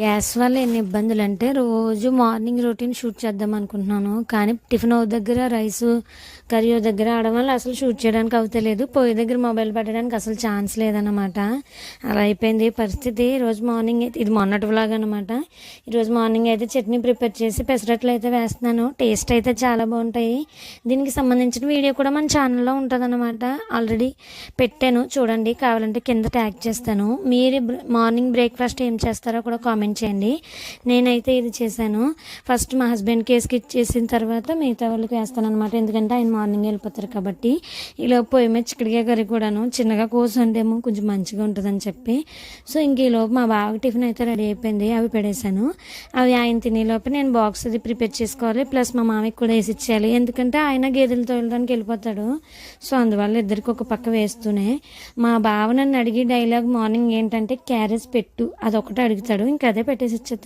Gas వల్ల ఎన్ని ఇబ్బందులు అంటే రోజు మార్నింగ్ రొటీన్ షూట్ చేద్దాం అనుకుంటున్నాను. కానీ టిఫిన్ ఓ దగ్గర రైస్ కర్రీ ఓ దగ్గర ఆడడం వల్ల అసలు షూట్ చేయడానికి అవుతలేదు. పొయ్యి దగ్గర మొబైల్ పెట్టడానికి అసలు ఛాన్స్ లేదన్నమాట. అలా అయిపోయింది పరిస్థితి. ఈరోజు మార్నింగ్ అయితే ఇది మొన్నటి వ్లాగ్ అనమాట. ఈరోజు మార్నింగ్ అయితే చట్నీ ప్రిపేర్ చేసి పెసరట్లు అయితే వేస్తున్నాను. టేస్ట్ అయితే చాలా బాగుంటాయి. దీనికి సంబంధించిన వీడియో కూడా మన ఛానల్లో ఉంటుందన్నమాట. ఆల్రెడీ పెట్టాను చూడండి, కావాలంటే కింద ట్యాగ్ చేస్తాను. మీరు మార్నింగ్ బ్రేక్ఫాస్ట్ ఏం చేస్తారో కూడా కామెంట్ చేయండి. నేనైతే ఇది చేశాను. ఫస్ట్ మా హస్బెండ్కి స్కిచ్ చేసిన తర్వాత మిగతా వాళ్ళకి వేస్తాను అనమాట. ఎందుకంటే ఆయన మార్నింగ్ వెళ్ళిపోతారు కాబట్టి. ఇలా పొయ్యి మీద చిక్కడికాయ కర్రీ కూడాను చిన్నగా కోసంటేమో కొంచెం మంచిగా ఉంటుందని చెప్పి. సో ఇంక ఈలోపు మా బాగా టిఫిన్ అయితే రెడీ అయిపోయింది. అవి పెడేశాను. అవి ఆయన తినేలోపు నేను బాక్స్ అది ప్రిపేర్ చేసుకోవాలి. ప్లస్ మా మామయ్యకి కూడా వేసి ఇచ్చేయాలి. ఎందుకంటే ఆయన గేదెలతో వెళ్ళడానికి వెళ్ళిపోతాడు. సో అందువల్ల ఇద్దరికి ఒక పక్క వేస్తూనే మా బావ నన్ను అడిగి డైలాగ్ మార్నింగ్ ఏంటంటే క్యారేజ్ పెట్టు అదొకటి అడుగుతాడు. ఇంకా అదే పెట్టేసి ఇచ్చేస్తాను.